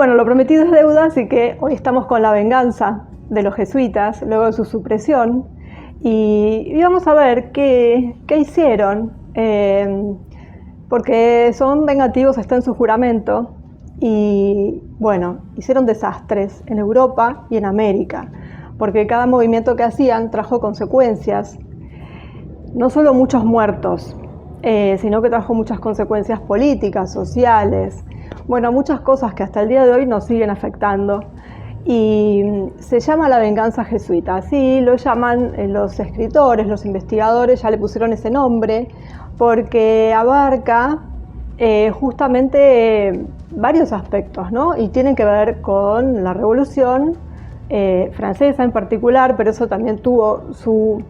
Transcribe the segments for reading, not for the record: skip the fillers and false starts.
bueno, lo prometido es deuda, así que hoy estamos con la venganza de los jesuitas, luego de su supresión, y vamos a ver qué hicieron, porque son vengativos, está en su juramento, y bueno, hicieron desastres en Europa y en América, porque cada movimiento que hacían trajo consecuencias, no solo muchos muertos, sino que trajo muchas consecuencias políticas, sociales, bueno, muchas cosas que hasta el día de hoy nos siguen afectando. Y se llama la venganza jesuita, así lo llaman los escritores, los investigadores, ya le pusieron ese nombre, porque abarca justamente varios aspectos, ¿no? Y tienen que ver con la Revolución Francesa en particular, pero eso también tuvo su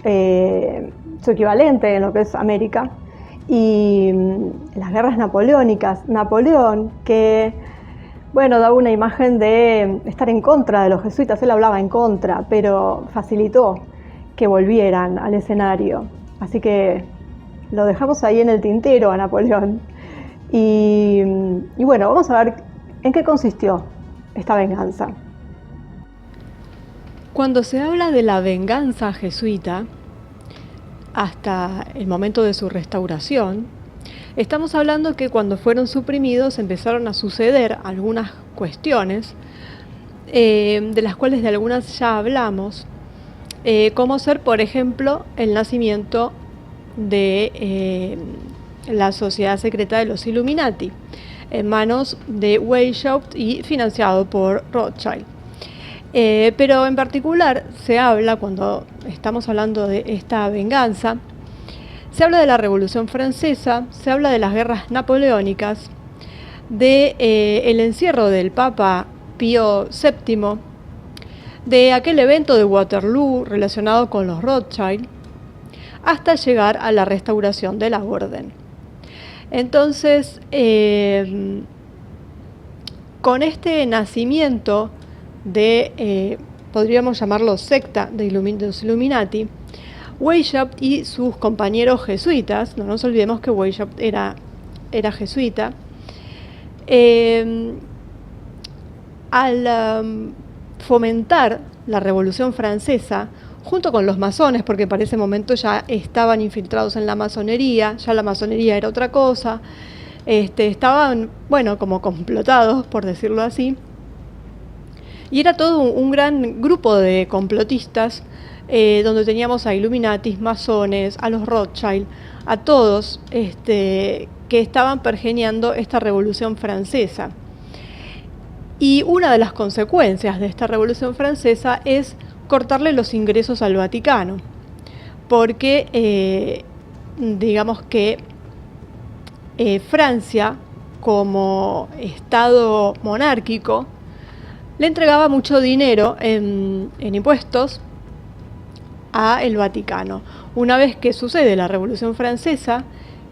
equivalente en lo que es América, y las guerras napoleónicas. Napoleón, que bueno, daba una imagen de estar en contra de los jesuitas, él hablaba en contra, pero facilitó que volvieran al escenario. Así que lo dejamos ahí en el tintero a Napoleón. Y bueno, vamos a ver en qué consistió esta venganza. Cuando se habla de la venganza jesuita, hasta el momento de su restauración, estamos hablando que cuando fueron suprimidos empezaron a suceder algunas cuestiones, de las cuales de algunas ya hablamos, como ser, por ejemplo, el nacimiento de la sociedad secreta de los Illuminati, en manos de Weishaupt y financiado por Rothschild. Pero en particular se habla, cuando estamos hablando de esta venganza, se habla de la Revolución Francesa, se habla de las guerras napoleónicas, de el encierro del Papa Pío VII, de aquel evento de Waterloo relacionado con los Rothschild, hasta llegar a la restauración de la orden. Entonces, con este nacimiento de, podríamos llamarlo secta de los Illuminati, Weishaupt y sus compañeros jesuitas, no nos olvidemos que Weishaupt era jesuita, al fomentar la Revolución Francesa, junto con los masones, porque para ese momento ya estaban infiltrados en la masonería, ya la masonería era otra cosa, estaban, bueno, como complotados, por decirlo así, y era todo un gran grupo de complotistas, donde teníamos a Illuminatis, masones, a los Rothschild, a todos que estaban pergeñando esta Revolución Francesa. Y una de las consecuencias de esta Revolución Francesa es cortarle los ingresos al Vaticano, porque digamos que Francia, como Estado monárquico, le entregaba mucho dinero en impuestos a el Vaticano. Una vez que sucede la Revolución Francesa,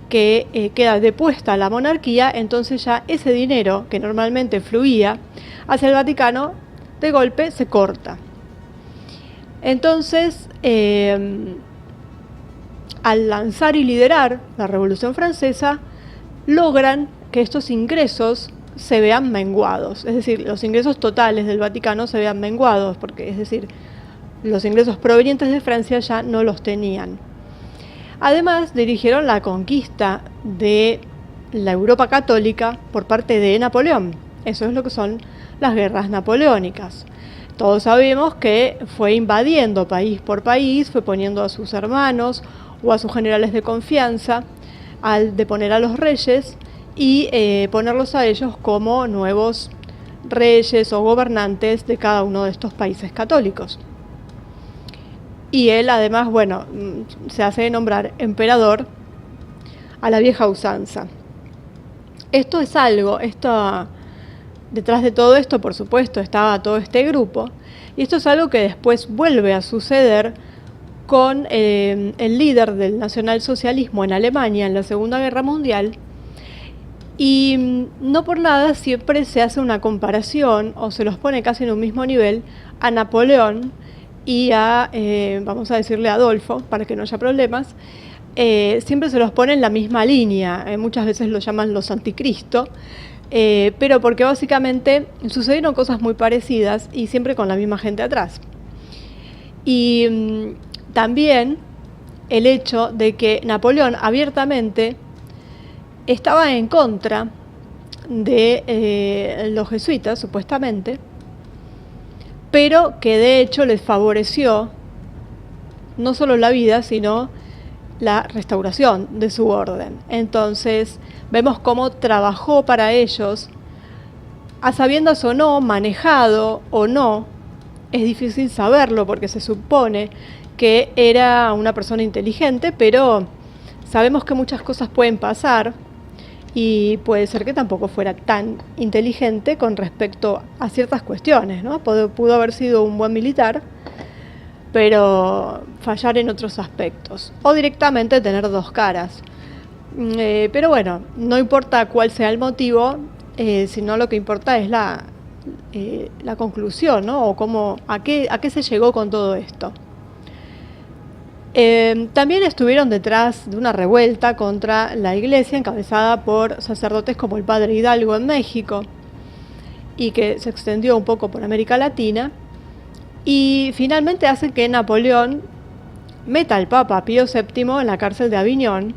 que queda depuesta la monarquía, entonces ya ese dinero que normalmente fluía hacia el Vaticano, de golpe se corta. Entonces, al lanzar y liderar la Revolución Francesa, logran que estos ingresos se vean menguados, es decir, los ingresos totales del Vaticano se vean menguados, porque es decir, los ingresos provenientes de Francia ya no los tenían. Además, dirigieron la conquista de la Europa católica por parte de Napoleón. Eso es lo que son las guerras napoleónicas. Todos sabemos que fue invadiendo país por país, fue poniendo a sus hermanos o a sus generales de confianza al deponer a los reyes y ponerlos a ellos como nuevos reyes o gobernantes de cada uno de estos países católicos. Y él además, bueno, se hace nombrar emperador a la vieja usanza. Esto es algo, detrás de todo esto, por supuesto, estaba todo este grupo, y esto es algo que después vuelve a suceder con el líder del nacionalsocialismo en Alemania en la Segunda Guerra Mundial, y no por nada siempre se hace una comparación, o se los pone casi en un mismo nivel, a Napoleón y a, vamos a decirle Adolfo, para que no haya problemas. Siempre se los pone en la misma línea, muchas veces lo llaman los anticristo, pero porque básicamente sucedieron cosas muy parecidas y siempre con la misma gente atrás. Y también el hecho de que Napoleón abiertamente estaba en contra de los jesuitas, supuestamente, pero que de hecho les favoreció no solo la vida, sino la restauración de su orden. Entonces vemos cómo trabajó para ellos, a sabiendas o no, manejado o no, es difícil saberlo porque se supone que era una persona inteligente, pero sabemos que muchas cosas pueden pasar y puede ser que tampoco fuera tan inteligente con respecto a ciertas cuestiones, ¿no? Pudo haber sido un buen militar, pero fallar en otros aspectos, o directamente tener dos caras. Pero bueno, no importa cuál sea el motivo, sino lo que importa es la conclusión, ¿no? O a qué se llegó con todo esto. También estuvieron detrás de una revuelta contra la iglesia encabezada por sacerdotes como el padre Hidalgo en México y que se extendió un poco por América Latina, y finalmente hacen que Napoleón meta al Papa Pío VII en la cárcel de Aviñón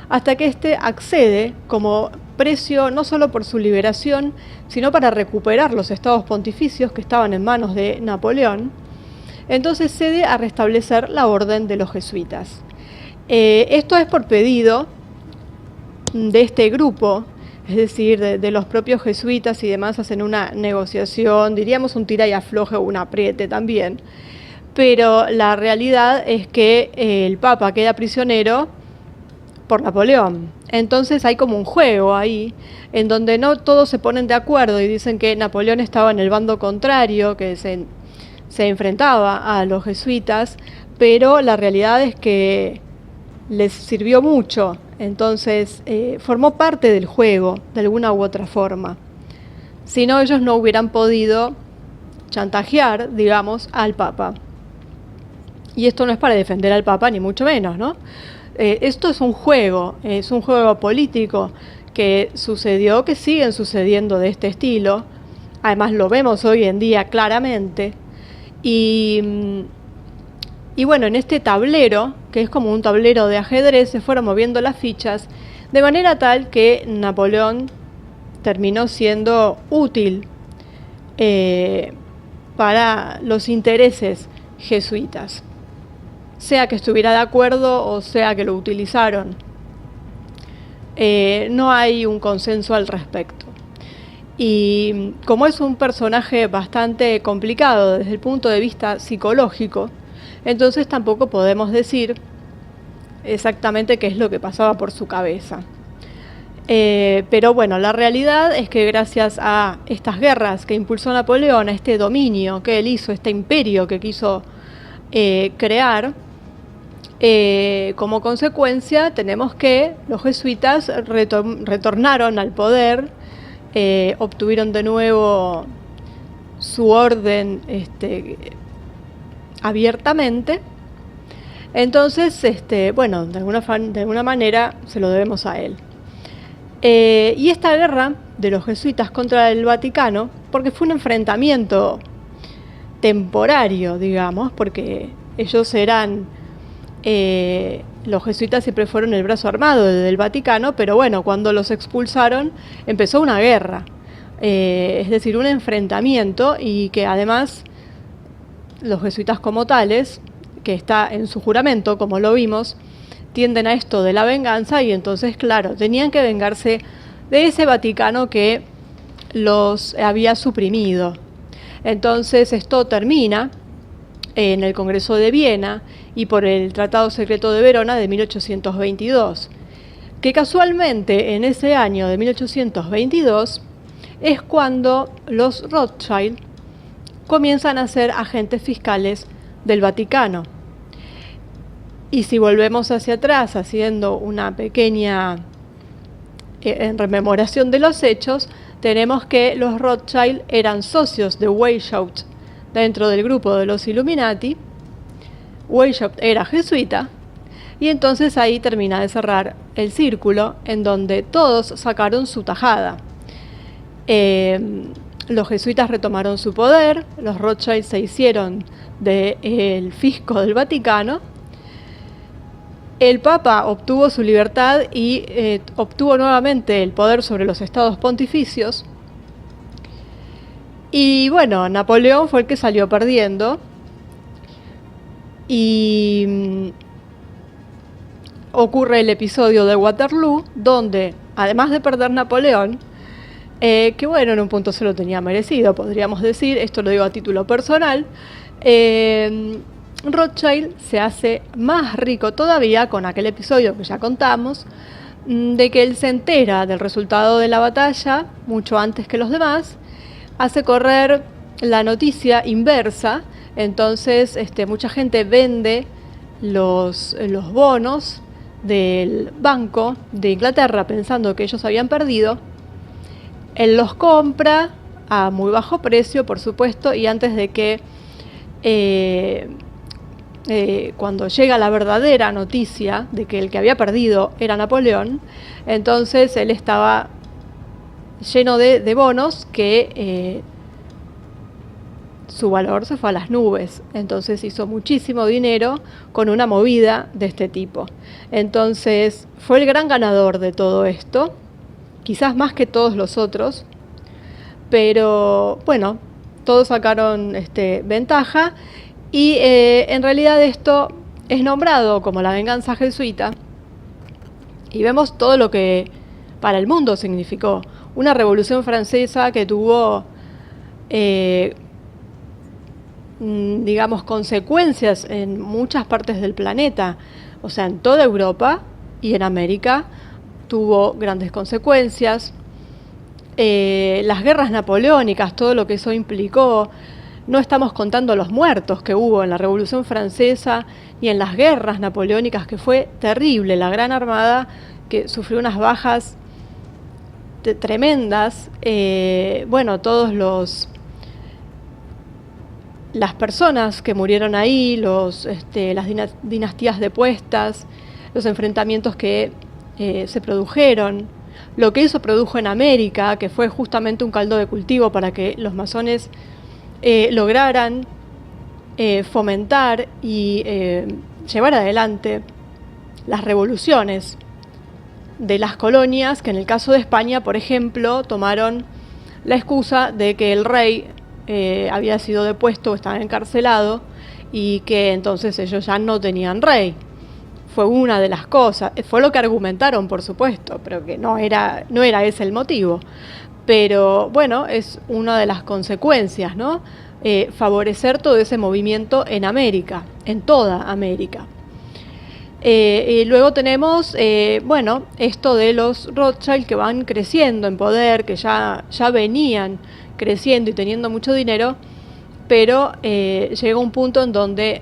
hasta que éste accede como precio no solo por su liberación, sino para recuperar los estados pontificios que estaban en manos de Napoleón. Entonces cede a restablecer la orden de los jesuitas. Esto es por pedido de este grupo, es decir, de los propios jesuitas y demás. Hacen una negociación, diríamos un tira y afloje o un apriete también, pero la realidad es que el Papa queda prisionero por Napoleón. Entonces hay como un juego ahí, en donde no todos se ponen de acuerdo y dicen que Napoleón estaba en el bando contrario, que se enfrentaba a los jesuitas, pero la realidad es que les sirvió mucho. Entonces formó parte del juego de alguna u otra forma. Si no, ellos no hubieran podido chantajear, digamos, al Papa. Y esto no es para defender al Papa, ni mucho menos, ¿no? Esto es un juego político que sucedió, que siguen sucediendo de este estilo. Además lo vemos hoy en día claramente. Y bueno, en este tablero, que es como un tablero de ajedrez, se fueron moviendo las fichas de manera tal que Napoleón terminó siendo útil para los intereses jesuitas, sea que estuviera de acuerdo o sea que lo utilizaron. No hay un consenso al respecto. Y como es un personaje bastante complicado desde el punto de vista psicológico, entonces tampoco podemos decir exactamente qué es lo que pasaba por su cabeza. Pero bueno, la realidad es que gracias a estas guerras que impulsó Napoleón, a este dominio que él hizo, este imperio que quiso crear, como consecuencia tenemos que los jesuitas retornaron al poder, obtuvieron de nuevo su orden abiertamente. Entonces, bueno, de alguna manera se lo debemos a él. Y esta guerra de los jesuitas contra el Vaticano, porque fue un enfrentamiento temporario, digamos, porque ellos eran, los jesuitas siempre fueron el brazo armado del Vaticano, pero bueno, cuando los expulsaron empezó una guerra, es decir, un enfrentamiento, y que además los jesuitas como tales, que está en su juramento, como lo vimos, tienden a esto de la venganza, y entonces, claro, tenían que vengarse de ese Vaticano que los había suprimido. Entonces esto termina en el Congreso de Viena y por el Tratado Secreto de Verona de 1822, que casualmente en ese año de 1822 es cuando los Rothschild comienzan a ser agentes fiscales del Vaticano. Y si volvemos hacia atrás, haciendo una pequeña rememoración de los hechos, tenemos que los Rothschild eran socios de Weishaupt dentro del grupo de los Illuminati. Weishaupt era jesuita, y entonces ahí termina de cerrar el círculo en donde todos sacaron su tajada. Los jesuitas retomaron su poder, los Rothschild se hicieron del fisco del Vaticano, el Papa obtuvo su libertad y obtuvo nuevamente el poder sobre los estados pontificios. Y bueno, Napoleón fue el que salió perdiendo. Y ocurre el episodio de Waterloo, donde, además de perder Napoleón, que bueno, en un punto se lo tenía merecido, podríamos decir, esto lo digo a título personal, Rothschild se hace más rico todavía con aquel episodio que ya contamos, de que él se entera del resultado de la batalla mucho antes que los demás, hace correr la noticia inversa, entonces mucha gente vende los bonos del Banco de Inglaterra pensando que ellos habían perdido. Él los compra a muy bajo precio, por supuesto, y antes de que cuando llega la verdadera noticia de que el que había perdido era Napoleón, entonces él estaba lleno de bonos que su valor se fue a las nubes. Entonces hizo muchísimo dinero con una movida de este tipo. Entonces fue el gran ganador de todo esto, quizás más que todos los otros, pero bueno, todos sacaron ventaja y en realidad esto es nombrado como la venganza jesuita y vemos todo lo que para el mundo significó. Una revolución francesa que tuvo, digamos, consecuencias en muchas partes del planeta, o sea, en toda Europa y en América, tuvo grandes consecuencias. Las guerras napoleónicas, todo lo que eso implicó, no estamos contando los muertos que hubo en la Revolución Francesa y en las guerras napoleónicas, que fue terrible, la Gran Armada que sufrió unas bajas tremendas, bueno, las personas que murieron ahí, las dinastías depuestas, los enfrentamientos que se produjeron, lo que eso produjo en América, que fue justamente un caldo de cultivo para que los masones lograran fomentar y llevar adelante las revoluciones de las colonias, que en el caso de España, por ejemplo, tomaron la excusa de que el rey había sido depuesto o estaba encarcelado y que entonces ellos ya no tenían rey. Fue una de las cosas, fue lo que argumentaron, por supuesto, pero que no era ese el motivo. Pero bueno, es una de las consecuencias, ¿no? Favorecer todo ese movimiento en América, en toda América. Y luego tenemos, esto de los Rothschild que van creciendo en poder, que ya venían creciendo y teniendo mucho dinero, pero llega un punto en donde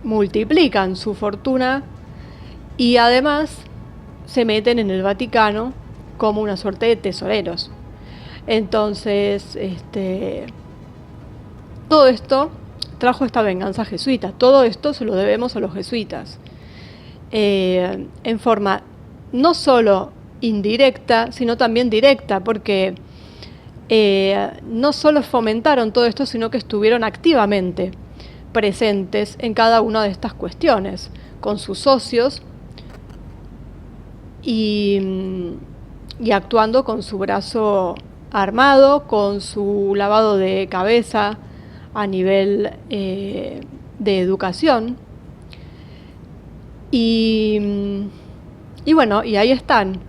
multiplican su fortuna y además se meten en el Vaticano como una suerte de tesoreros. Entonces, todo esto trajo esta venganza jesuita. Todo esto se lo debemos a los jesuitas. En forma no solo indirecta, sino también directa, porque no solo fomentaron todo esto, sino que estuvieron activamente presentes en cada una de estas cuestiones, con sus socios y actuando con su brazo armado, con su lavado de cabeza a nivel de educación. Y bueno, y ahí están.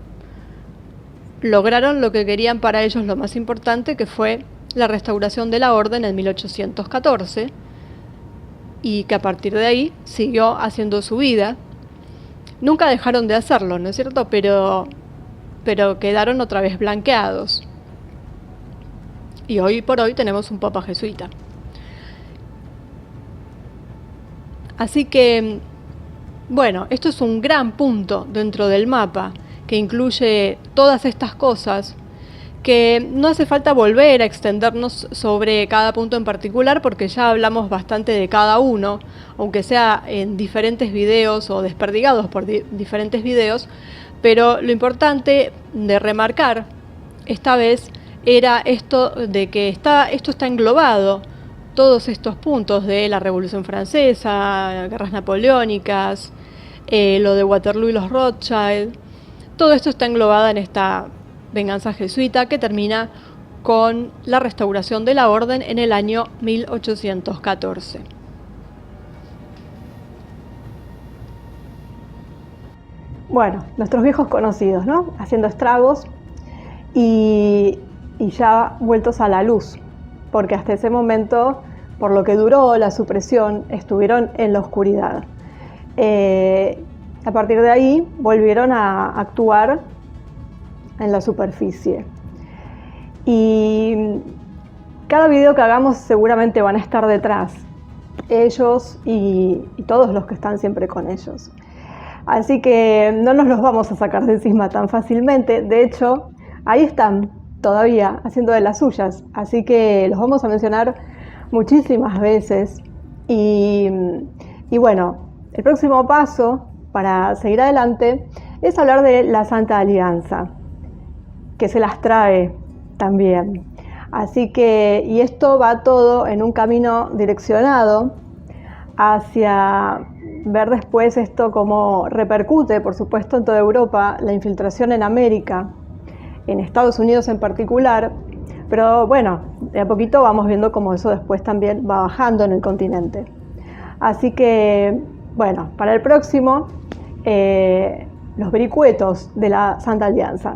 Lograron lo que querían para ellos, lo más importante, que fue la restauración de la orden en 1814, y que a partir de ahí siguió haciendo su vida. Nunca dejaron de hacerlo, ¿no es cierto? Pero quedaron otra vez blanqueados. Y hoy por hoy tenemos un papa jesuita. Así que, bueno, esto es un gran punto dentro del mapa que incluye todas estas cosas, que no hace falta volver a extendernos sobre cada punto en particular porque ya hablamos bastante de cada uno, aunque sea en diferentes videos o desperdigados por diferentes videos, pero lo importante de remarcar esta vez era esto de que esto está englobado, todos estos puntos de la Revolución Francesa, guerras napoleónicas, lo de Waterloo y los Rothschild, todo esto está englobado en esta venganza jesuita que termina con la restauración de la orden en el año 1814. Bueno, nuestros viejos conocidos, ¿no? Haciendo estragos y ya vueltos a la luz, porque hasta ese momento, por lo que duró la supresión, estuvieron en la oscuridad. A partir de ahí volvieron a actuar en la superficie. Y cada video que hagamos seguramente van a estar detrás, ellos y todos los que están siempre con ellos. Así que no nos los vamos a sacar de encima tan fácilmente. De hecho, ahí están todavía haciendo de las suyas. Así que los vamos a mencionar muchísimas veces. Y bueno, el próximo paso para seguir adelante es hablar de la Santa Alianza, que se las trae también. Así que, y esto va todo en un camino direccionado hacia ver después esto cómo repercute, por supuesto, en toda Europa, la infiltración en América, en Estados Unidos en particular, pero bueno, de a poquito vamos viendo cómo eso después también va bajando en el continente. Así que, bueno, para el próximo, los vericuetos de la Santa Alianza.